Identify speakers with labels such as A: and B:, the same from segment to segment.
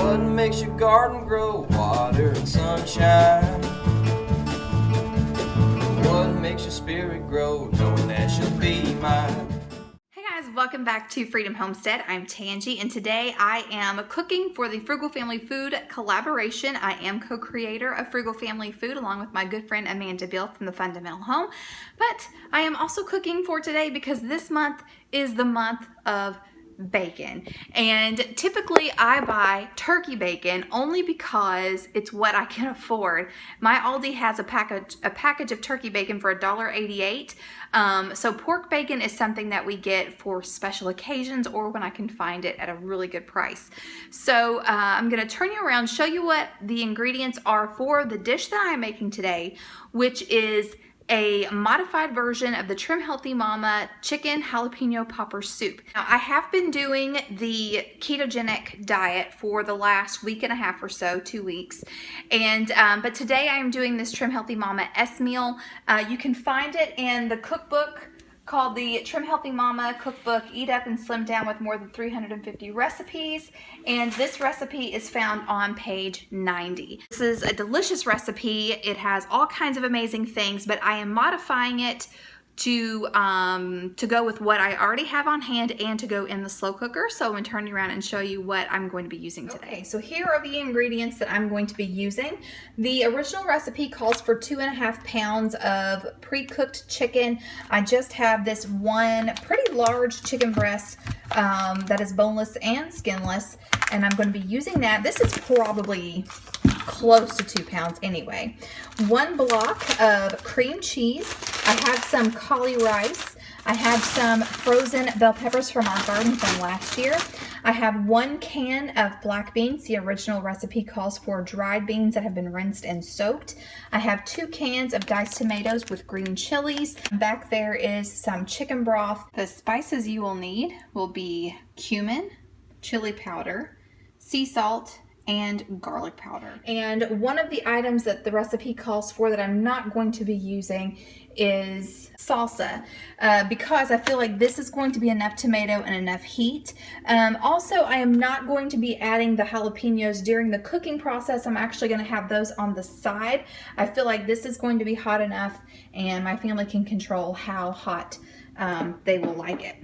A: What makes your garden grow? Water and sunshine. What makes your spirit grow? Knowing that she'll be mine.
B: Hey guys, welcome back to Freedom Homestead. I'm Tangi, and today I am cooking for the Frugal Family Food collaboration. I am co-creator of Frugal Family Food along with my good friend Amanda Bill from the Fundamental Home. But I am also cooking for today because this month is the month of bacon, and typically I buy turkey bacon only because it's what I can afford. My Aldi has a package of turkey bacon for $1.88. So pork bacon is something that we get for special occasions or when I can find it at a really good price. So I'm going to turn you around, show you what the ingredients are for the dish that I am making today, which is a modified version of the Trim Healthy Mama chicken jalapeno popper soup. Now, I have been doing the ketogenic diet for the last week and a half or so, 2 weeks, and but today I am doing this Trim Healthy Mama S meal. You can find it in the cookbook called the Trim Healthy Mama Cookbook, Eat Up and Slim Down with More Than 350 Recipes. And this recipe is found on page 90. This is a delicious recipe. It has all kinds of amazing things, but I am modifying it to go with what I already have on hand and to go in the slow cooker. So I'm going to turn you around and show you what I'm going to be using today. Okay, so here are the ingredients that I'm going to be using. The original recipe calls for 2.5 pounds of pre-cooked chicken. I just have this one pretty large chicken breast that is boneless and skinless, and I'm going to be using that. This is probably close to 2 pounds anyway. 1 block of cream cheese. I have some cauli rice. I have some frozen bell peppers from our garden from last year. I have 1 can of black beans. The original recipe calls for dried beans that have been rinsed and soaked. I have 2 cans of diced tomatoes with green chilies. Back there is some chicken broth. The spices you will need will be cumin, chili powder, sea salt, and garlic powder. And one of the items that the recipe calls for that I'm not going to be using is salsa, because I feel like this is going to be enough tomato and enough heat. Also, I am not going to be adding the jalapenos during the cooking process. I'm actually going to have those on the side. I feel like this is going to be hot enough and my family can control how hot they will like it.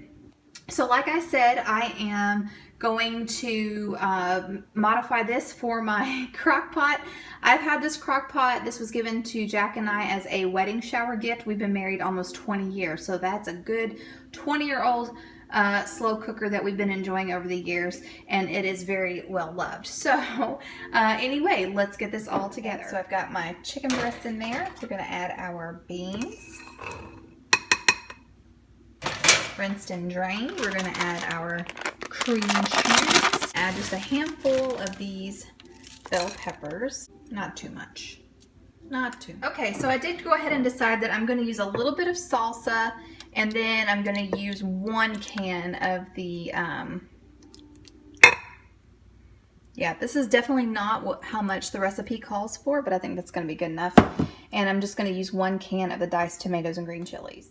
B: So like I said, I am going to modify this for my crock pot. I've had this crock pot. This was given to Jack and I as a wedding shower gift. We've been married almost 20 years, so that's a good 20-year-old slow cooker that we've been enjoying over the years, and it is very well loved. So anyway, let's get this all together. So I've got my chicken breast in there. We're going to add our beans. Rinsed and drained. We're going to add our cream cheese. Add just a handful of these bell peppers. Not too much. Not too much. Okay, so I did go ahead and decide that I'm going to use a little bit of salsa, and then I'm going to use 1 can of the yeah, this is definitely not how much the recipe calls for, but I think that's going to be good enough. And I'm just going to use 1 can of the diced tomatoes and green chilies.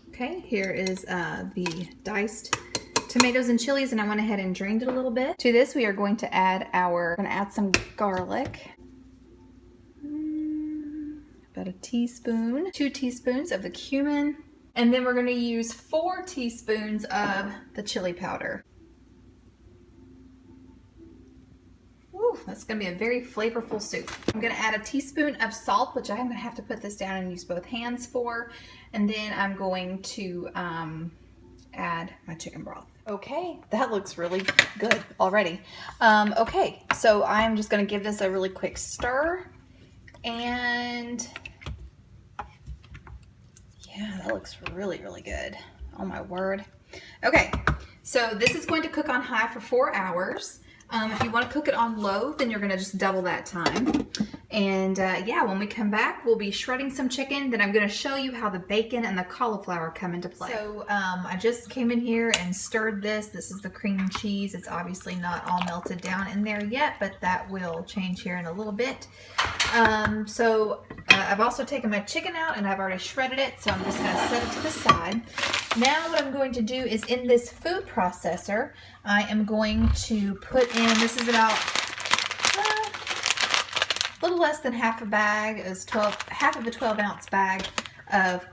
B: Okay, here is the diced tomatoes and chilies, and I went ahead and drained it a little bit. To this, we are going to add some garlic. About a teaspoon. 2 teaspoons of the cumin. And then we're going to use 4 teaspoons of the chili powder. Ooh, that's going to be a very flavorful soup. I'm going to add a teaspoon of salt, which I'm going to have to put this down and use both hands for. And then I'm going to add my chicken broth. Okay, that looks really good already. Okay, so I'm just going to give this a really quick stir. And yeah, that looks really, really good. Oh my word. Okay, so this is going to cook on high for 4 hours. If you want to cook it on low, then you're going to just double that time. And yeah, when we come back, we'll be shredding some chicken. Then I'm going to show you how the bacon and the cauliflower come into play. So I just came in here and stirred this. This is the cream cheese. It's obviously not all melted down in there yet, but that will change here in a little bit. I've also taken my chicken out and I've already shredded it. So I'm just going to set it to the side. Now what I'm going to do is in this food processor, I am going to put in, this is about little less than half a bag is half of a 12-ounce bag of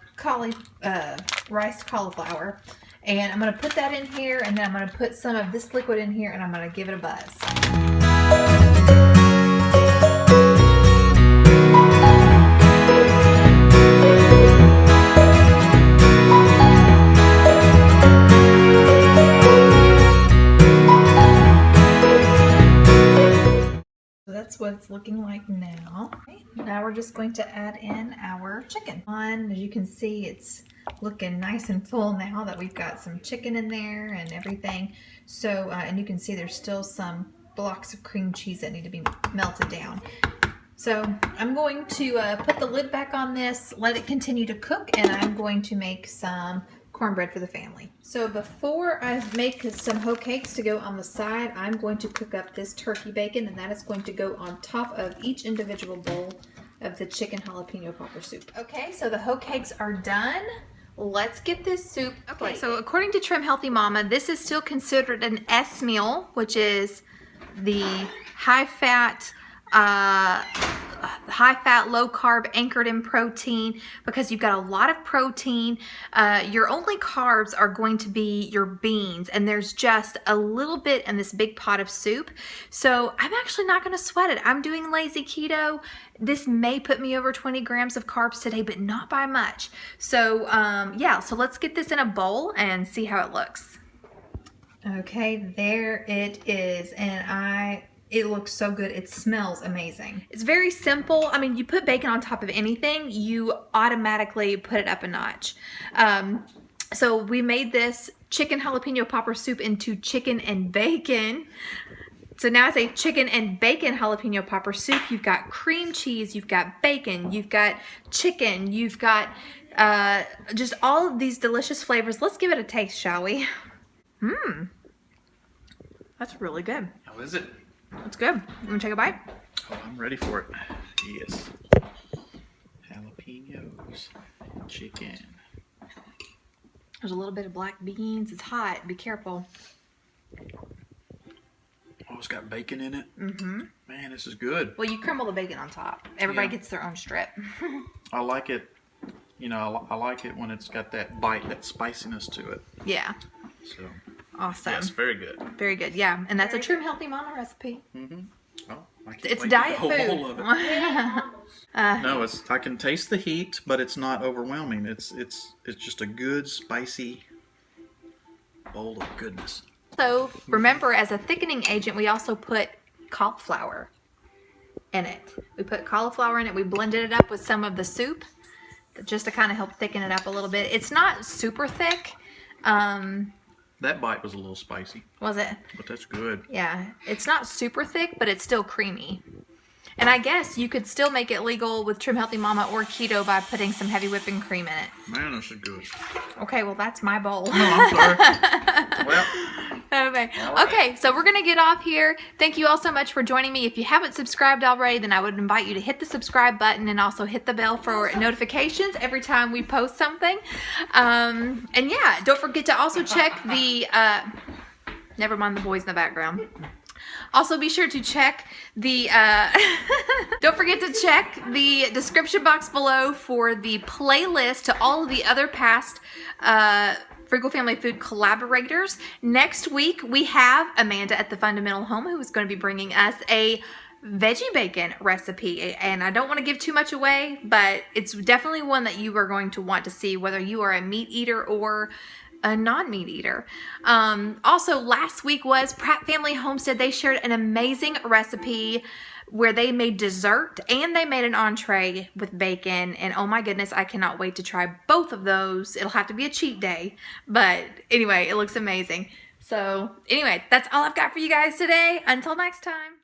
B: riced cauliflower. And I'm going to put that in here, and then I'm going to put some of this liquid in here, and I'm going to give it a buzz. That's what it's looking like now. Okay, now we're just going to add in our chicken. As you can see, it's looking nice and full now that we've got some chicken in there and everything. So, and you can see there's still some blocks of cream cheese that need to be melted down. So I'm going to put the lid back on this, let it continue to cook, and I'm going to make some cornbread for the family. So before I make some hoe cakes to go on the side, I'm going to cook up this turkey bacon, and that is going to go on top of each individual bowl of the chicken jalapeno popper soup. Okay, so the hoe cakes are done. Let's get this soup. Okay, so according to Trim Healthy Mama, this is still considered an S meal, which is the high fat, low carb, anchored in protein, because you've got a lot of protein. Your only carbs are going to be your beans, and there's just a little bit in this big pot of soup. So I'm actually not going to sweat it. I'm doing lazy keto. This may put me over 20 grams of carbs today, but not by much. So yeah, so let's get this in a bowl and see how it looks. Okay, there it is, and it looks so good. It smells amazing. It's very simple. I mean, you put bacon on top of anything, you automatically put it up a notch. So we made this chicken jalapeno popper soup into chicken and bacon. So now it's a chicken and bacon jalapeno popper soup. You've got cream cheese, you've got bacon, you've got chicken, you've got just all of these delicious flavors. Let's give it a taste, shall we? That's really good.
A: How is it?
B: It's good. You want to take a bite?
A: Oh, I'm ready for it. Yes. Jalapenos, chicken.
B: There's a little bit of black beans. It's hot. Be careful.
A: Oh, it's got bacon in it? Mm-hmm. Man, this is good.
B: Well, you crumble the bacon on top. Everybody gets their own strip.
A: I like it. You know, I like it when it's got that bite, that spiciness to it.
B: Yeah.
A: So.
B: Awesome.
A: Yes, very good.
B: Very good, yeah. And that's a Trim Healthy Mama recipe.
A: Mm-hmm. Oh, I can't
B: it's
A: wait
B: diet
A: to get the
B: food.
A: whole bowl of it. No, I can taste the heat, but it's not overwhelming. It's just a good, spicy bowl of goodness.
B: So remember, as a thickening agent, we also put cauliflower in it. We put cauliflower in it. We blended it up with some of the soup just to kind of help thicken it up a little bit. It's not super thick.
A: That bite was a little spicy.
B: Was it?
A: But that's good.
B: Yeah. It's not super thick, but it's still creamy. And I guess you could still make it legal with Trim Healthy Mama or keto by putting some heavy whipping cream in it.
A: Man, this is good.
B: Okay, well, that's my bowl.
A: No, I'm sorry. Well.
B: Okay.
A: Right.
B: Okay, so we're going to get off here. Thank you all so much for joining me. If you haven't subscribed already, then I would invite you to hit the subscribe button and also hit the bell for notifications every time we post something. And yeah, don't forget to also check the, never mind the boys in the background. Also, be sure to check the, don't forget to check the description box below for the playlist to all of the other past Frugal Family Food collaborators. Next week, we have Amanda at the Fundamental Home, who is going to be bringing us a veggie bacon recipe. And I don't want to give too much away, but it's definitely one that you are going to want to see, whether you are a meat eater or a non-meat eater. Also, last week was Pratt Family Homestead. They shared an amazing recipe where they made dessert and they made an entree with bacon. And oh my goodness, I cannot wait to try both of those. It'll have to be a cheat day. But anyway, it looks amazing. So anyway, that's all I've got for you guys today. Until next time.